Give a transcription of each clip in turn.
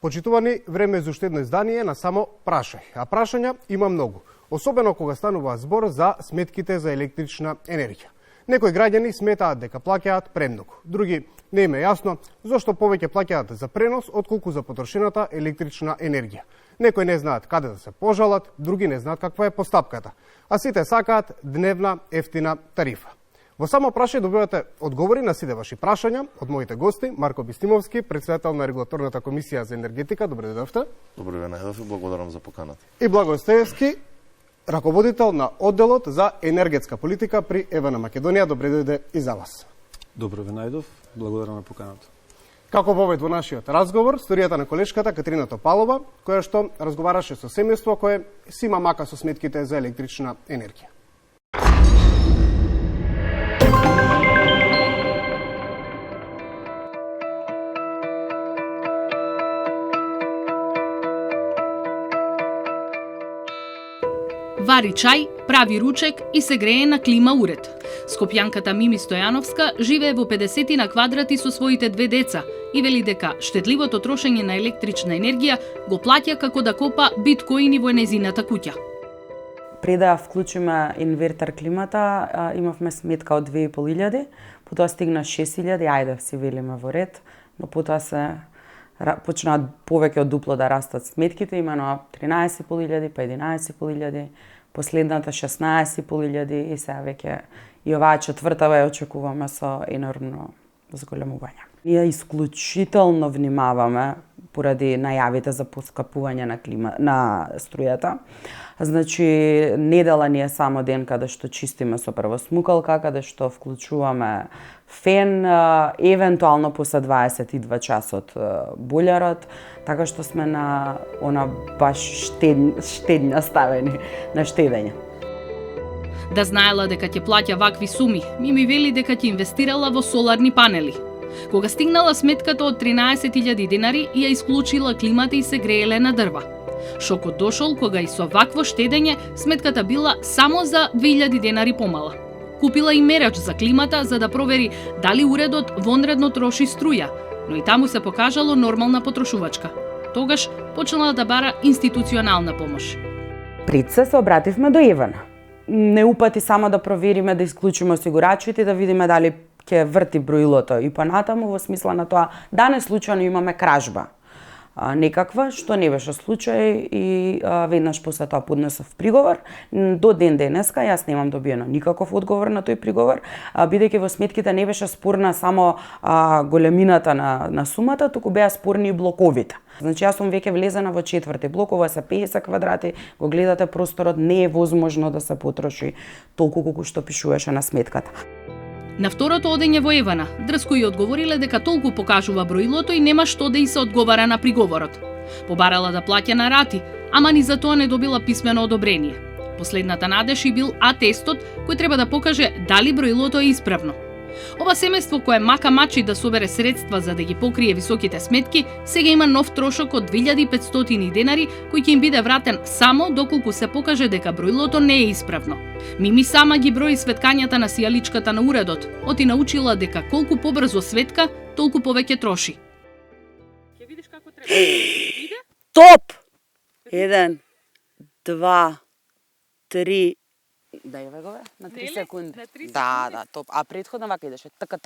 Почитувани, време е за уште едно издание на само прашај. А прашања има многу, особено кога станува збор за сметките за електрична енергија. Некои граѓани сметаат дека плаќаат премногу, други не им е јасно зошто повеќе плаќаат за пренос отколку за потрошената електрична енергија. Некои не знаат каде да се пожалат, други не знаат каква е постапката, а сите сакаат дневна ефтина тарифа. Во само прашај добивате одговори на сите ваши прашања од моите гости, Марко Бистимовски, председател на Регулаторната комисија за енергетика. Добре дојдовте. Добре ве најдов и благодарам за поканата. И Благој Стоевски, раководител на одделот за енергетска политика при ЕВН Македонија. Добре дојде и за вас. Добре ве најдов, благодарам на поканата. Како повед во нашиот разговор, сторијата на колешката Катерина Топалова, која што разговараше со семејство кое си има мака со сметките за електрична енергија. Вари чај, прави ручек и се грее на клима уред. Скопјанката Мими Стојановска живее во 50 на квадрати со своите две деца и вели дека штетливото трошење на електрична енергија го плаќа како да копа биткоини во нејзината куќа. Пред да вклучиме инвертер климата, имавме сметка од 2500, потоа стигна 6000, ајде си велиме во ред, но потоа се почнаа повеќе од дупло да растат сметките, имено 13.500, па 11.500, последната 16.500 и сега веќе и оваа четвртава ја очекуваме со енормно зголемување. Ние исклучително внимаваме поради најавите за поскапување на струјата. Значи, недела ни е само ден каде што чистиме со првосмукалка, каде што вклучуваме фен, евентуално после 22 часот булјарот, така што сме на она баш штедња ставени на штедење. Да знаела дека ќе плаќа вакви суми, ми вели дека ќе инвестирала во соларни панели. Кога стигнала сметката од 13.000 денари, ја исклучила климата и се грееле на дрва. Шокот дошол кога и со вакво штедење сметката била само за 2000 денари помала. Купила и мерач за климата за да провери дали уредот вонредно троши струја, но и таму се покажало нормална потрошувачка. Тогаш почнала да бара институционална помош. Пред се обративме до ЕВН. Не упати само да провериме, да исклучиме осигурачите, да видиме дали ќе врти броилото и понатаму во смисла на тоа да не случајно имаме кражба. Некаква, што не беше случај и веднаш после тоа поднесов приговор. До ден денеска јас немам добиено никаков одговор на тој приговор, бидејќи во сметките не беше спорна само големината на сумата, туку беа спорни и блоковите. Значи јас сум веќе влезена во четврти блок, ова се 50 квадрати, го гледате просторот, не е возможно да се потроши толку колку што пишуваше на сметката. На второто одење во ЕВН, дрско и одговориле дека толку покажува броилото и нема што да и се одговара на приговорот. Побарала да плаќа на рати, ама ни за тоа не добила писмено одобрение. Последната надеж и бил атестот кој треба да покаже дали броилото е исправно. Ова семејство кое мака мачи да собере средства за да ги покрие високите сметки, сега има нов трошок од 2500 денари кој ќе им биде вратен само доколку се покаже дека броилото не е исправно. Мими сама ги брои светкањата на сијаличката на уредот, оти научила дека колку побрзо светка, толку повеќе троши. Ќе видиш како треба. Иде? Топ! 1, 2, 3. Дај ве го на 3 секунди. Да, топ. А претходно вака идеше така.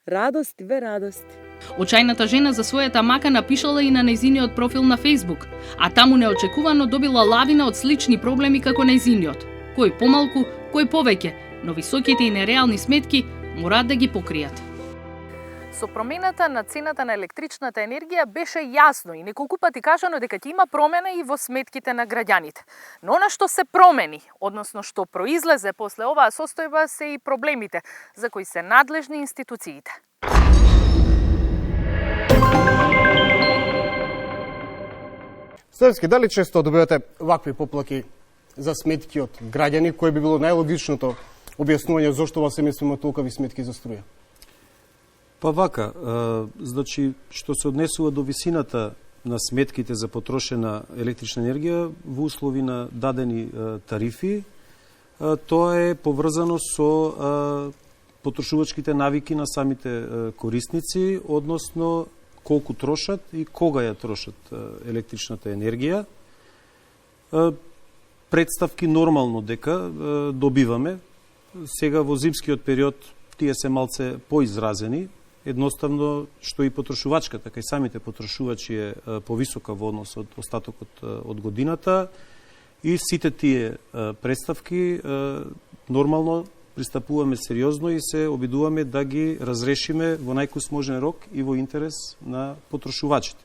Радости бе, радости. Очајната жена за својата мака напишала и на нејзиниот профил на Facebook, а таму неочекувано добила лавина од слични проблеми како нејзиниот. Кој помалку, кој повеќе, но високите и нереални сметки мораат да ги покријат. Со промената на цената на електричната енергија беше јасно и неколку пати кажано дека ќе има промена и во сметките на граѓаните. Но она што се промени, односно што произлезе после оваа состојба, се и проблемите за кои се надлежни институциите. Стоевски, дали често добивате вакви поплаки за сметки од граѓани, кој би било најлогичното објаснување зошто во семејство има толкави сметки за струја? Па вака, значи, што се однесува до висината на сметките за потрошена електрична енергија во услови на дадени тарифи, тоа е поврзано со потрошувачките навики на самите корисници, односно колку трошат и кога ја трошат електричната енергија. Представки нормално дека добиваме. Сега во зимскиот период тие се малце поизразени, едноставно што и потрошувачката, така и самите потрошувачи е повисока во однос од остатокот од годината и сите тие представки нормално пристапуваме сериозно и се обидуваме да ги разрешиме во најкус можен рок и во интерес на потрошувачите.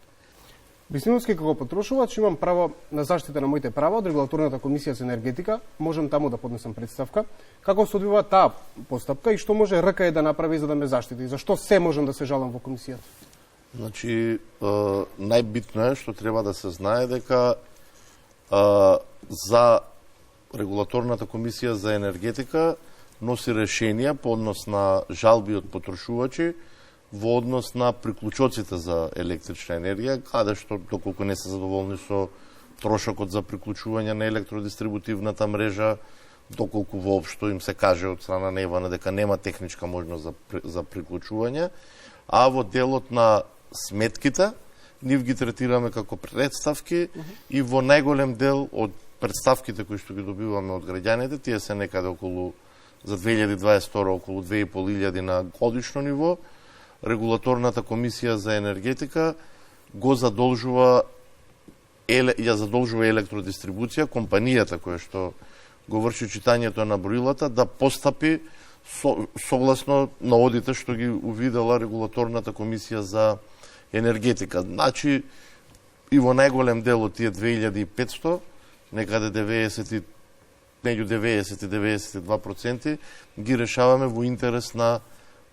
Висниновски како потрошувач имам право на заштита на моите права од Регулаторната комисија за енергетика, можам таму да поднесам представка. Како се одвива таа постапка и што може РКЕ да направи за да ме заштити? Зашто се можам да се жалам во комисијата? Значи, најбитно е што треба да се знае дека за Регулаторната комисија за енергетика носи решенија по однос на жалби од потрошувачи во однос на приклучоците за електрична енергија, каде што доколку не се задоволни со трошокот за приклучување на електродистрибутивната мрежа, доколку воопшто им се каже од страна на ЕВН дека нема техничка можност за приклучување, а во делот на сметките нив ги третираме како представки и во најголем дел од представките кои што ги добиваме од граѓаните, тие се некаде околу за 2022 околу 2500 на годишно ниво. Регулаторната комисија за енергетика го задолжува електродистрибуција, компанијата која што го врши читањето на броилата, да постапи согласно наводите што ги увидела Регулаторната комисија за енергетика. Значи, и во најголем дел од тие 2500, некаде 90 меѓу 90 и 92% ги решаваме во интерес на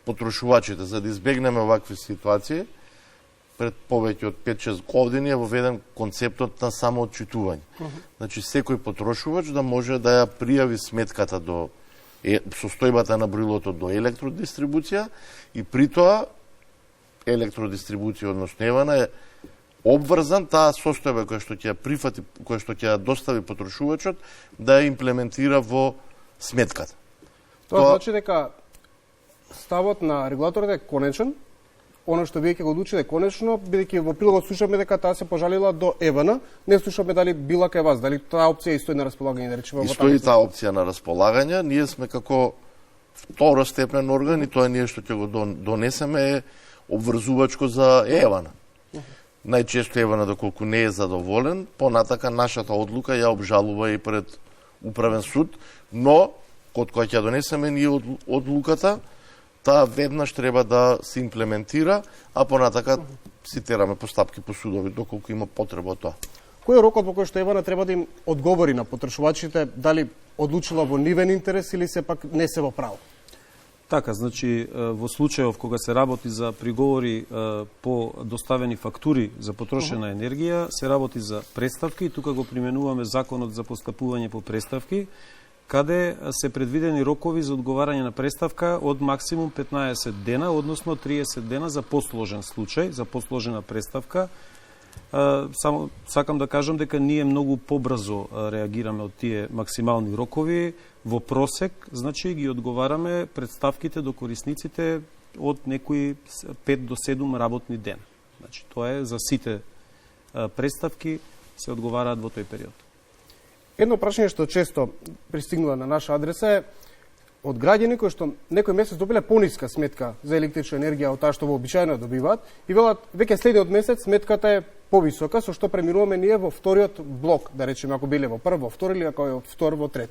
потрошувачите. За да избегнеме овакви ситуации, пред повеќе од 5-6 години е воведен концептот на самоотчитување. Значи, секој потрошувач да може да ја пријави сметката до состојбата на броилото до електродистрибуција и при тоа електродистрибуција, односно ЕВН, е обврзан таа состојба која што ќе ја прифати, која што ќе ја достави потрошувачот, да ја имплементира во сметката. Тоа значи дека ставот на регулаторот е конечен, оно што вие ќе го одлучите конечно, бидејќи во прилогот слушаме дека таа се пожалила до ЕВН, не слушаме дали била кај вас, дали таа опција стои на располагање, да речеме во таа. Стои таа опција на располагање, ние сме како второстепен орган и тоа ние што ќе го донесеме е обврзувачко за ЕВН. Најчесто ЕВН доколку не е задоволен, понатака нашата одлука ја обжалува и пред управен суд, но кога ќе донесеме ние одлуката, таа веднаш треба да се имплементира, а понатака си тераме постапки по судови доколку има потреба од тоа. Кој е рокот во кој што ЕВН треба да им одговори на потрошувачите, дали одлучила во нивен интерес или сепак не се во право? Така, значи, во случајов кога се работи за приговори по доставени фактури за потрошена енергија, се работи за представки и тука го применуваме законот за постапување по представки, каде се предвидени рокови за одговарање на представка од максимум 15 дена, односно 30 дена за посложен случај, за посложена представка. Само сакам да кажам дека ние многу побрзо реагираме од тие максимални рокови. Во просек, значи, ги одговараме представките до корисниците од некои 5 до 7 работни дена. Значи, тоа е за сите представки се одговараат во тој период. Едно прашање што често пристигнува на наша адреса е од граѓани кои што некој месец добиле пониска сметка за електрична енергија од таа што вообичаено добиваат и велат веќе следниот месец сметката е повисока, со што преминуваме ние во вториот блок, да речеме ако биле во прв, во втор или ако е од втор во трет.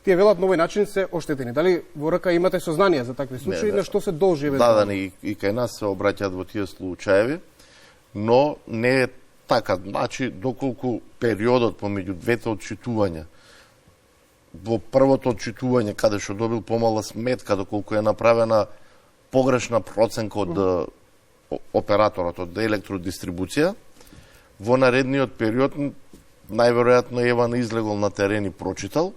Тие велат на овој начин се оштетени. Дали во РК имате сознание за такви случаи и на што се должи евентуално? Да, и кај нас се обраќаат во тие случаеви, но не е така. Значи, доколку периодот помеѓу двете отчитувања, во првото отчитување каде што добил помала сметка, доколку е направена погрешна проценка од операторот, од електродистрибуција, во наредниот период најверојатно ЕВН излегол на терен и прочитал,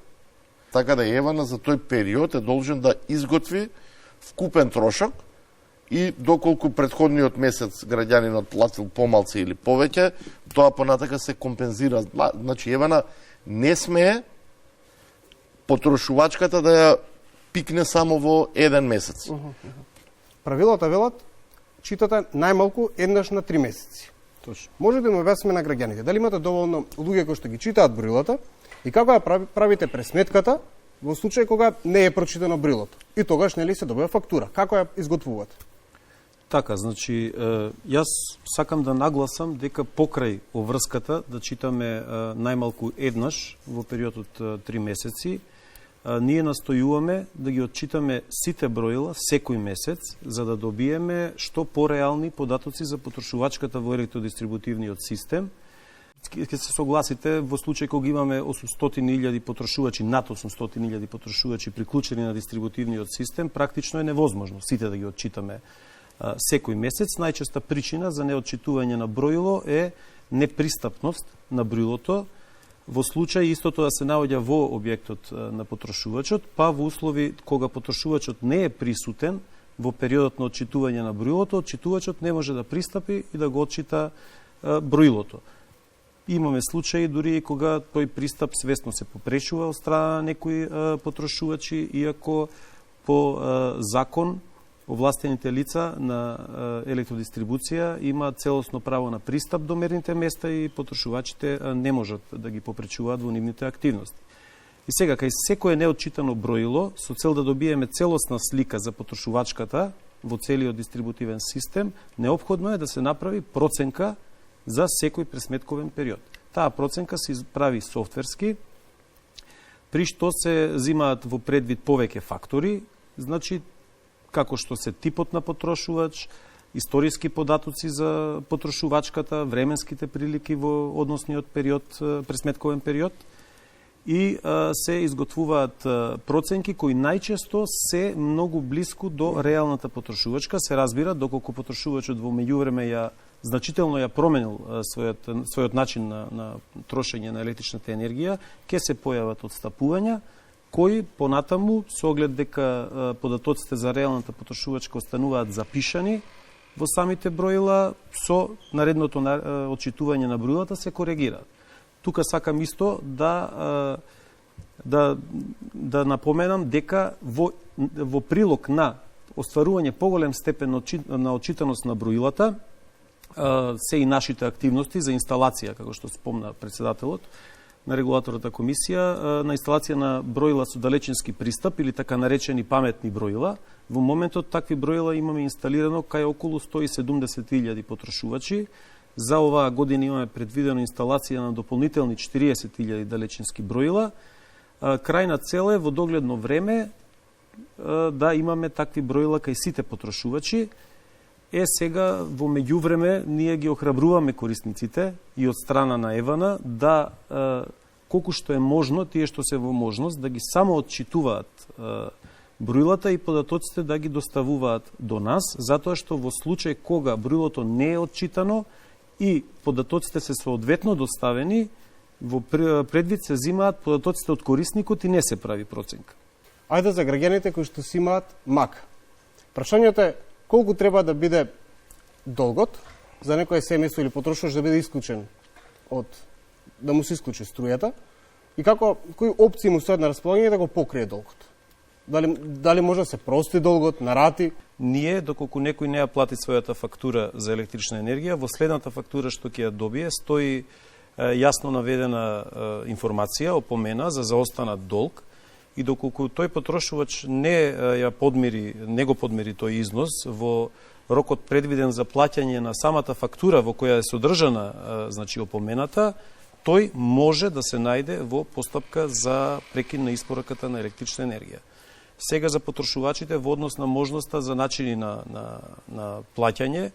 така да ЕВН за тој период е должен да изготви вкупен трошок и доколку предходниот месец граѓанинот платил помалце или повеќе, тоа понатака се компензира. Значи ЕВН не смее потрошувачката да ја пикне само во еден месец. Правилата велат читате најмалку еднаш на 3 месеци. Точно. Може да му објасниме на граѓаните дали имате доволно луѓе кои што ги читаат броилата и како ја правите пресметката во случај кога не е прочитано броилото. И тогаш нели се добива фактура. Како ја изготвувате? Така, значи, јас сакам да нагласам дека покрај обврската да читаме најмалку еднаш во период од 3 месеци, ние настојуваме да ги отчитаме сите броила секој месец, за да добиеме што пореални податоци за потрошувачката во електродистрибутивниот систем. Ќе се согласите, во случај кога имаме 800.000 потрошувачи, над 800.000 потрошувачи приклучени на дистрибутивниот систем, практично е невозможно сите да ги отчитаме секој месец. Најчеста причина за неотчитување на броило е непристапност на броилото, во случај истото да се наоѓа во објектот на потрошувачот, па во услови кога потрошувачот не е присутен во периодот на отчитување на броилото, отчитувачот не може да пристапи и да го отчита броилото. Имаме случаи дури и кога тој пристап свесно се попречува од страна на некои потрошувачи, иако по закон овластените лица на електродистрибуција имаат целосно право на пристап до мерните места и потрошувачите не можат да ги попречуваат во нивните активности. И сега, кај секое неотчитано броило, со цел да добиеме целосна слика за потрошувачката во целиот дистрибутивен систем, неопходно е да се направи проценка за секој пресметковен период. Таа проценка се прави софтверски, при што се зимаат во предвид повеќе фактори, значи како што се типот на потрошувач, историски податоци за потрошувачката, временските прилики во односниот период, пресметковен период, и се изготвуваат проценки кои најчесто се многу блиску до реалната потрошувачка. Се разбира, доколку потрошувачот во меѓувреме значително ја променил својот начин на трошење на електричната енергија, ќе се појават отстапувања, кои понатаму, со оглед дека податоците за реалната потрошувачка остануваат запишани во самите броила, со наредното отчитување на броилата се коригираат. Тука сакам исто да напоменам дека во прилог на остварување поголем степен на отчитаност на броилата се и нашите активности за инсталација, како што спомна председателот на регулаторната комисија, на инсталација на броила со далечински пристап или така наречени паметни броила. Во моментот такви броила имаме инсталирано кај околу 170.000 потрошувачи. За оваа година имаме предвидено инсталација на дополнителни 40.000 далечински броила. Крајна цел е во догледно време да имаме такви броила кај сите потрошувачи. Сега, во меѓувреме, ние ги охрабруваме корисниците и од страна на Евана да, колку што е можно, тие што се во можност, да ги само отчитуваат броилата и податоците да ги доставуваат до нас, затоа што во случај кога броилото не е отчитано и податоците се соодветно доставени, во предвид се зимаат податоците од корисникот и не се прави проценка. Ајде за граѓаните кои што си имаат МАК. Прашањето е колку треба да биде долгот за некој семејство или потрошувач да биде исклучен да му се исклучи струјата и кои опции му стојат на располагање да го покрие долгот. Дали може да се прости долгот на рати? Ние, доколку некој не ја плати својата фактура за електрична енергија, во следната фактура што ќе ја добие стои јасно наведена информација, опомена за заостанат долг, и доколку тој потрошувач не го подмири тој износ во рокот предвиден за плаќање на самата фактура во која е содржана значи опомената, тој може да се најде во постапка за прекин на испораката на електрична енергија. Сега за потрошувачите во однос на можноста за начини на плаќање,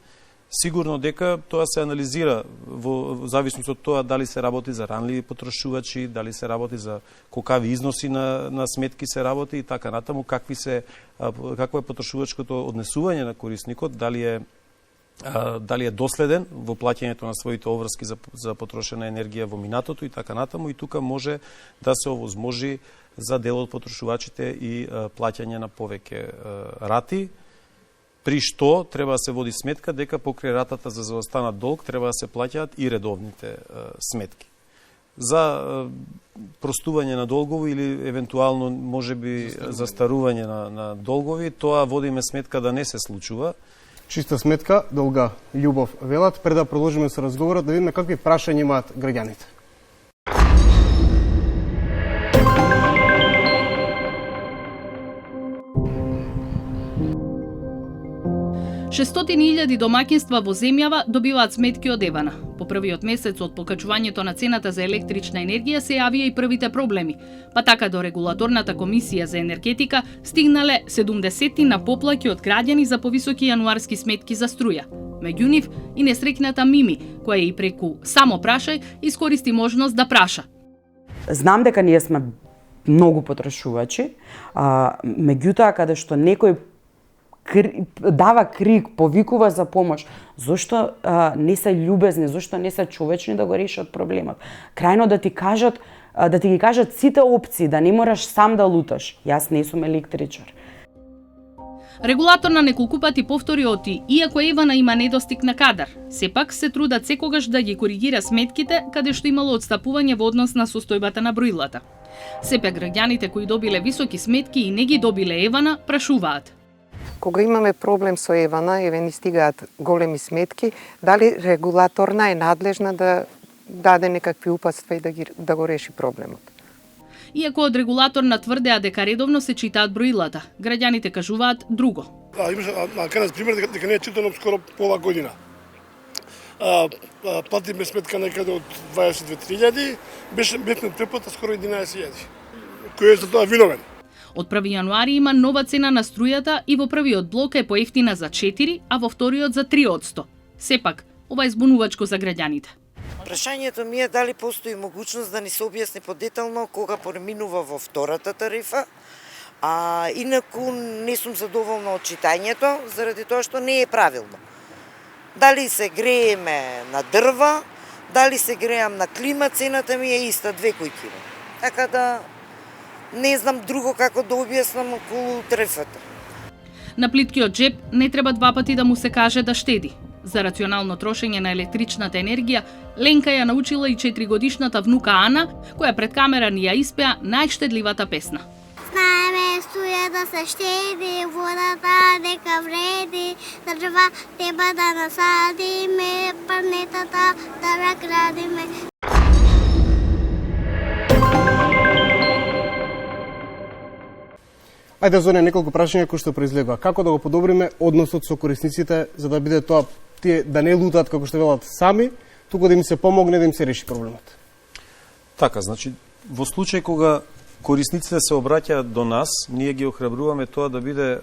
сигурно дека тоа се анализира во зависност од тоа дали се работи за ранливи потрошувачи, дали се работи за колкави износи на сметки се работи и така натаму, какво е потрошувачкото однесување на корисникот, дали е доследен во плаќањето на своите обврски за потрошена енергија во минатото и така натаму, и тука може да се овозможи за дел од потрошувачите и плаќање на повеќе рати, при што треба да се води сметка дека покрај ратата за заостанат долг треба да се плаќаат и редовните сметки. За простување на долгови или евентуално можеби застарување на долгови, тоа водиме сметка да не се случува. Чиста сметка, долга љубов, велат. Пред да продолжиме со разговорот, да видиме какви прашања имаат граѓаните. Шестотини домаќинства во земјава добиваат сметки од Евана. По првиот месец од покачувањето на цената за електрична енергија се јавија и првите проблеми, па така до регулаторната комисија за енергетика стигнале 70 на поплаќи од граѓани за повисоки јануарски сметки за струја. Меѓу нив и несреќната Мими, која и преку само прашај искористи можност да праша. Знам дека ние сме многу потрошувачи, меѓутоа каде што некој дава крик, повикува за помош, зошто не се љубезни, зошто не се човечни да го решат проблемот. Крајно да ти ги кажат сите опции, да не мораш сам да луташ. Јас не сум електричар. Регулатор на неколку пати повтори оти, иако Евана има недостиг на кадар, сепак се трудат секогаш да ги коригира сметките каде што имало отстапување во однос на состојбата на броилата. Сепак граѓаните кои добиле високи сметки и не ги добиле Евана, прашуваат. Кога имаме проблем со Евана, еве ни стигаат големи сметки, дали регулаторна е надлежна да даде некакви упатства и да го реши проблемот? Иако од регулаторна тврдеа дека редовно се читаат броилата, граѓаните кажуваат друго. Имаше кај пример дека не е читано скоро пола година. Платиме сметка некаде од 22.000, беше метнат преплата скоро 11.000. Кој е за тоа виновен? Од 1 јануари има нова цена на струјата и во првиот блок е поевтина за 4, а во вториот за 3%. Сепак, ова е збунувачко за граѓаните. Прашањето ми е дали постои могуćност да ни се објасни подетално кога преминува во втората тарифа, инаку не сум задоволна од читањето, заради тоа што не е правилно. Дали се грееме на дрва, дали се греам на клима, цената ми е иста, 2 кујки. Така да не знам друго како да објаснам околу тарифата. На плиткиот джеп не треба 2 пати да му се каже да штеди. За рационално трошење на електричната енергија, Ленка ја научила и 4-годишната внука Ана, која пред камера ни ја испеа најштедливата песна. Знаеме струја да се штеди, водата дека вреди, дрва треба да насадиме, планетата да наградиме. Ајде за неколку прашања кои што произлегува. Како да го подобриме односот со корисниците за да биде тоа тие да не лутаат како што велат сами, туку да им се помогне да им се реши проблемот. Така, значи во случај кога корисниците се обраќаат до нас, ние ги охрабруваме тоа да биде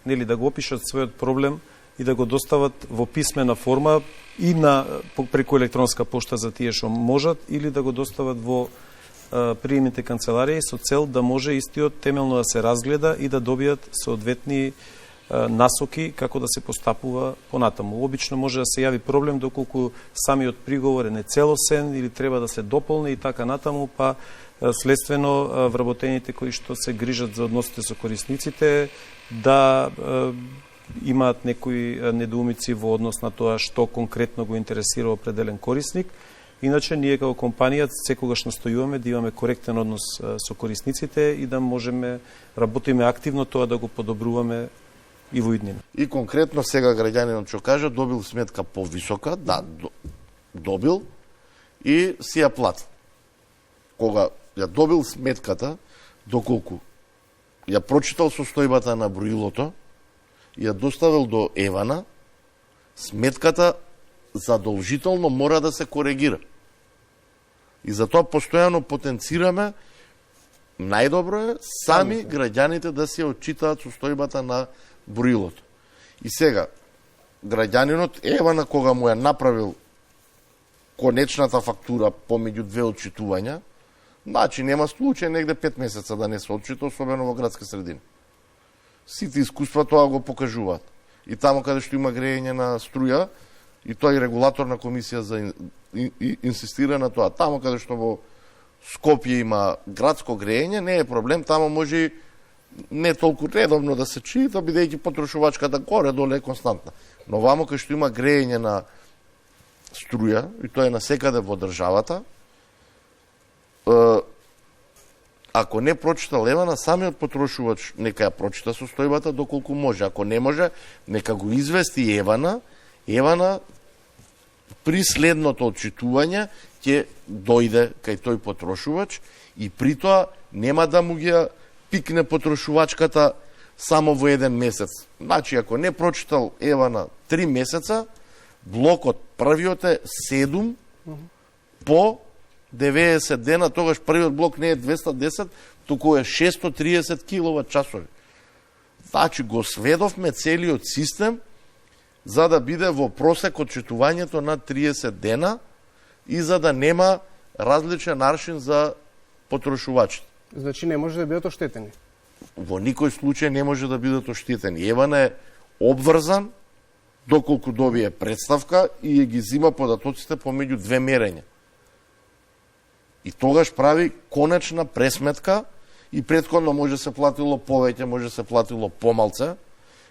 нели да го опишат својот проблем и да го достават во писмена форма и преку електронска пошта за тие што можат или да го достават во приемните канцеларии со цел да може истиот темелно да се разгледа и да добијат соодветни насоки како да се постапува понатаму. Обично може да се јави проблем доколку самиот приговор е нецелосен или треба да се дополни и така натаму, па следствено вработените кои што се грижат за односите со корисниците да имаат некои недоумици во однос на тоа што конкретно го интересира определен корисник. Иначе, ние како компанија секогаш настојуваме да имаме коректен однос со корисниците и да можеме работиме активно тоа да го подобруваме и во иднина. И конкретно сега граѓанинот што кажа, добил сметка повисока, да, добил и си ја плати. Кога ја добил сметката, доколку ја прочитал состојбата на броилото, ја доставил до Евана, сметката задолжително мора да се коригира. И затоа постојано потенцираме, најдобро е сами граѓаните да се отчитаат состојбата на броилото. И сега, граѓанинот Евана кога му ја направил конечната фактура помеѓу две отчитувања, значи нема случај негде 5 месеца да не се отчита, особено во градски средини. Сите искуства тоа го покажуваат. И таму каде што има грејење на струја, и тоа и регулаторна комисија за инсистира на тоа. Таму каде што во Скопје има градско грејење, не е проблем, таму може не толку редовно да се чита, бидејќи потрошувачката горе-доле е константна. Но вамо кај што има грејење на струја, и тоа е насекаде во државата, ако не прочита Евана, самиот потрошувач нека ја прочита состојбата доколку може. Ако не може, нека го извести Евана. Евана при следното отчитување ќе дојде кај тој потрошувач и при тоа нема да му ги пикне потрошувачката само во еден месец. Значи, ако не прочитал Евана 3 месеца, блокот првиот е 7 по 90 дена, тогаш првиот блок не е 210, туку е 630 киловат часови. Значи, го сведовме целиот систем за да биде во просек отчитувањето на 30 дена и за да нема различен аршин за потрошувачите. Значи не може да бидат оштетени. Во никој случај не може да бидат оштетени. Евана е обврзан доколку добие представка и ги зима податоците помеѓу две мерења. И тогаш прави конечна пресметка и претходно може се платило повеќе, може се платило помалце.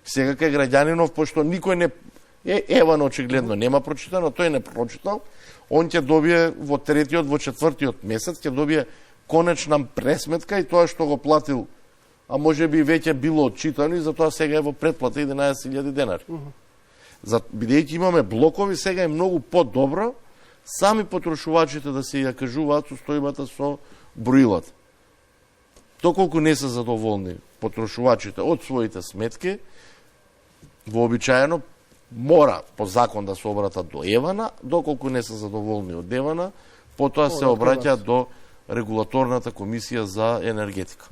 Сега кај граѓанинов, пошто никој не Еван очигледно нема прочитано, тој не прочитал, он ќе добие во третиот, во четвртиот месец, ќе добие конечна пресметка и тоа што го платил, а може би веќе било отчитано и затоа сега е во предплата 11.000 денари. Бидејќи имаме блокови, сега е многу по-добро сами потрошувачите да се ја кажуваат состојбата со броилата. Доколку не се задоволни потрошувачите од своите сметки, вообичаено мора по закон да се обратат до Евана, доколку не се задоволни од Евана, потоа се обраќаат до Регулаторната комисија за енергетика.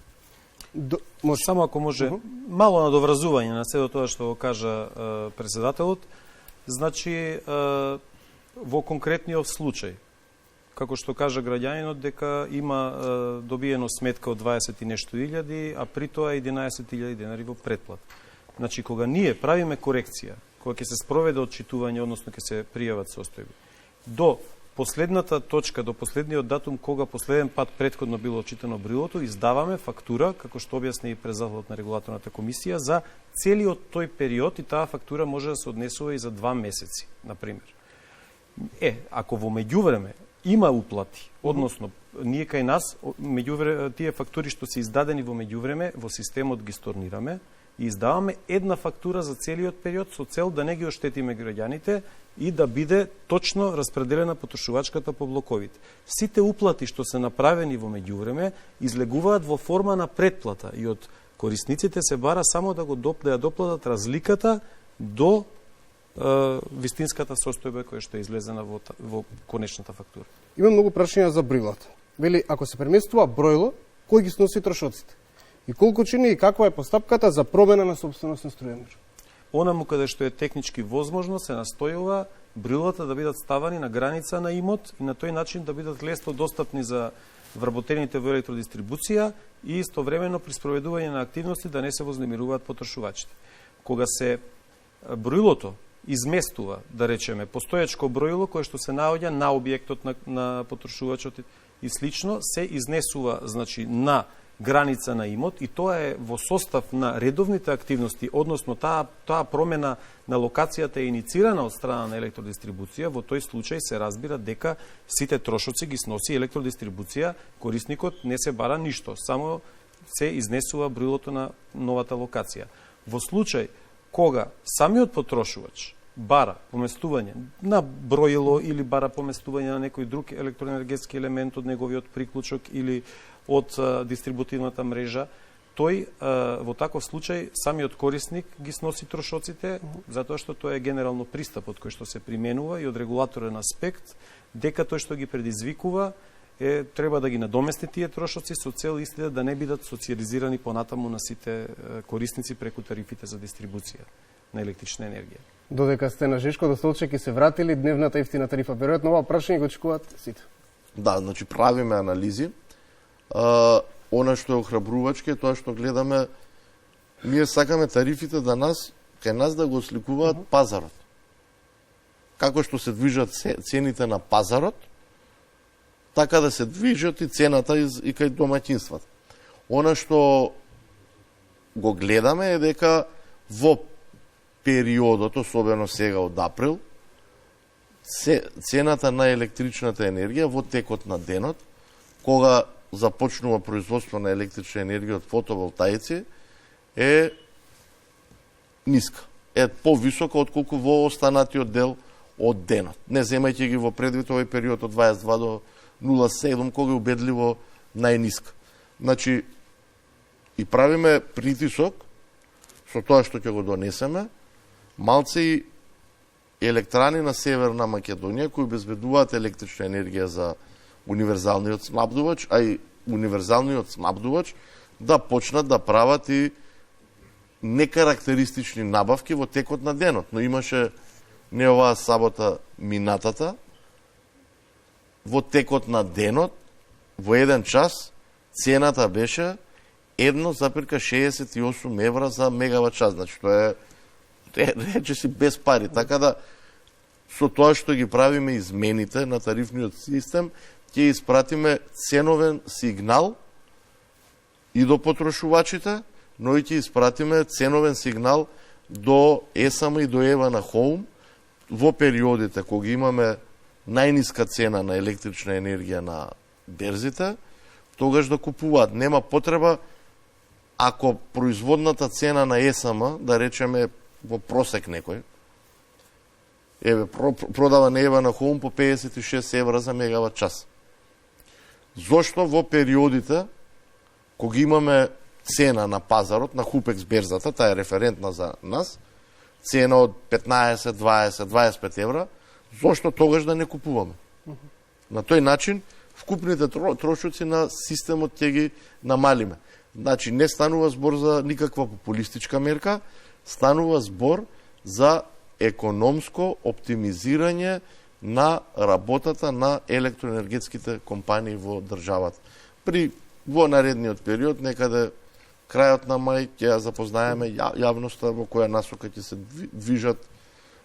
Само ако може, мало надовразување на седо тоа што го кажа председателот, значи во конкретниот случај, како што кажа граѓанинот, дека има добиено сметка од 20 и нешто илјади, а при тоа 11.000 денари во претплат. Значи, кога ние правиме корекција, кога ќе се спроведе отчитување, односно ќе се пријават состојби, до последната точка, до последниот датум, кога последен пат претходно било отчитано броилото, издаваме фактура, како што објасни и председателот на Регулаторната комисија, за целиот тој период и таа фактура може да се однесува и за 2 месеци, например. Ако во меѓувреме има уплати, односно ние кај нас тие фактури што се издадени во меѓувреме во системот ги сторнираме и издаваме една фактура за целиот период со цел да не ги оштетиме граѓаните и да биде точно распределена потрошувачката по блоковите. Сите уплати што се направени во меѓувреме излегуваат во форма на претплата и од корисниците се бара само да ја доплатат разликата до вистинската состојба која што е излезена во конечната фактура. Има многу прашања за броилата. Вели, ако се преместува броило, кој ги сноси трошоците? И колку чини и каква е постапката за промена на собственост на струјамир? Онаму каде што е технички возможно, се настојува броилата да бидат ставани на граница на имот и на тој начин да бидат лесно достапни за вработените во електродистрибуција и истовремено при спроведување на активности да не се вознемируваат потрошувачите. Кога се броилото изместува, да речеме, постојачко броило кое што се наоѓа на објектот на потрошувачот и слично, се изнесува, значи, на граница на имот и тоа е во состав на редовните активности, односно таа промена на локацијата е иницирана од страна на електродистрибуција, во тој случај се разбира дека сите трошоци ги сноси електродистрибуција, корисникот не се бара ништо, само се изнесува броилото на новата локација. Во случај кога самиот потрошувач бара поместување на броило или бара поместување на некој друг електроенергетски елемент од неговиот приклучок или од дистрибутивната мрежа, тој во таков случај самиот корисник ги сноси трошоците, затоа што тоа е генерално пристапот кој што се применува и од регулаторен аспект, дека тој што ги предизвикува треба да ги надомести тие трошоци со цел истите да не бидат социализирани понатаму на сите корисници преку тарифите за дистрибуција на електрична енергија. Додека сте на Жешко до Столчек и се вратили дневната ефтина тарифа, веројатно ова прашање го очекуваат сите. Да, значи правиме анализи. Она што е охрабрувачки е тоа што гледаме, ние сакаме тарифите да кај нас да го осликуваат пазарот. Како што се движат цените на пазарот, така да се движат и цената и кај домаќинствата. Она што го гледаме е дека во периодот, особено сега од април, цената на електричната енергија во текот на денот, кога започнува производство на електрична енергија од фотоволтаици е ниска. Е повисока отколку во останатиот дел од денот. Не земајќи ги во предвид овој период од 22 до 0,7, кога е убедливо најниска. Значи, и правиме притисок со тоа што ќе го донесеме, малце и електрани на Северна Македонија кои обезбедуваат електрична енергија за универзалниот снабдувач, а и универзалниот снабдувач да почнат да прават и некарактеристични набавки во текот на денот. Но имаше не оваа сабота минатата, во текот на денот, во 1 час, цената беше 1,68 евра за мегават час. Значи, тоа е речиси без пари. Така да, со тоа што ги правиме измените на тарифниот систем, ќе испратиме ценовен сигнал и до потрошувачите, но и ќе испратиме ценовен сигнал до ЕСМ и до Евана Хоум во периодите кога имаме најниска цена на електрична енергија на берзите, тогаш да купуваат. Нема потреба, ако производната цена на ЕСМ, да речеме во просек некој, продава на Евана Хоум по 56 евра за мегават час. Зошто во периодите кога имаме цена на пазарот, на Хупекс берзата, таа е референтна за нас, цена од 15, 20, 25 евра, зошто тогаш да не купуваме? На тој начин, вкупните трошоци на системот ќе ги намалиме. Значи, не станува збор за никаква популистичка мерка, станува збор за економско оптимизирање на работата на електроенергетските компании во државата. Во наредниот период, некаде крајот на мај, ќе ја запознаеме јавноста во која насока ќе се движат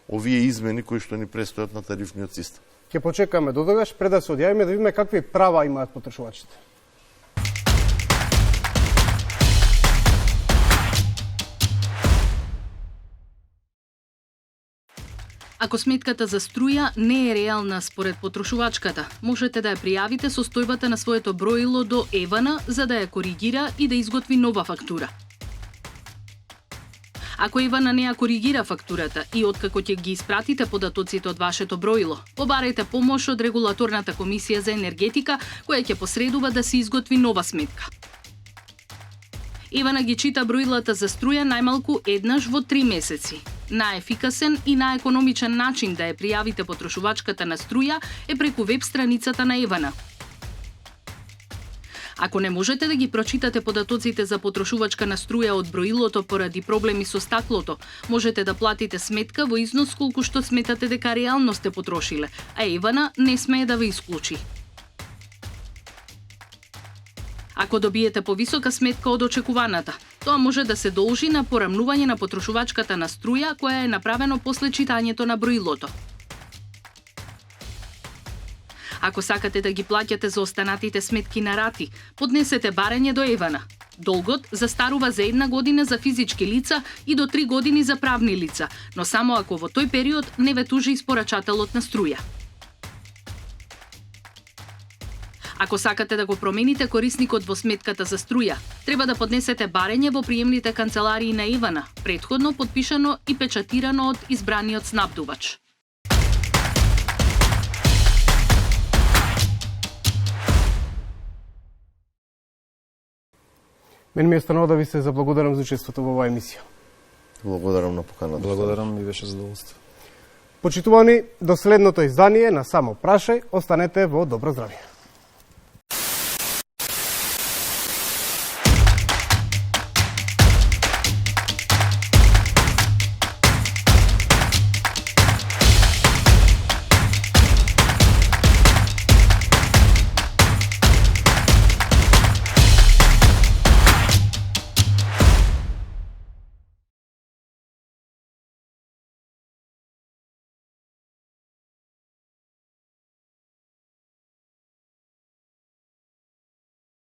овие измени кои што ни престојат на тарифниот систем. Ќе почекаме до тогаш, пред да се одјавиме, да видиме какви права имаат потрошувачите. Ако сметката за струја не е реална според потрошувачката, можете да ја пријавите состојбата на своето броило до Евана за да ја коригира и да изготви нова фактура. Ако Евана не ја коригира фактурата и откако ќе ги испратите податоците од вашето броило, побарајте помош од Регулаторната комисија за енергетика, која ќе посредува да се изготви нова сметка. Евана ги чита броилата за струја најмалку еднаш во 3 месеци. Најефикасен и најекономичен начин да ја пријавите потрошувачката на струја е преку веб страницата на Евана. Ако не можете да ги прочитате податоците за потрошувачка на струја од броилото поради проблеми со стаклото, можете да платите сметка во износ колку што сметате дека реално сте потрошиле, а Евана не смее да ве исклучи. Ако добиете повисока сметка од очекуваната, тоа може да се должи на порамнување на потрошувачката на струја која е направено после читањето на броилото. Ако сакате да ги плаќате за останатите сметки на рати, поднесете барање до Евана. Долгот застарува за 1 година за физички лица и до 3 години за правни лица, но само ако во тој период не ве тужи испорачателот на струја. Ако сакате да го промените корисникот во сметката за струја, треба да поднесете барање во приемните канцеларии на Евана, претходно потпишано и печатирано од избраниот снабдувач. Мен ми е станало да ви се заблагодарам за учеството во оваа емисија. Благодарам на поканата. Благодарам, ми беше задоволство. Почитувани, до следното издание на Само прашај, останете во добро здравје.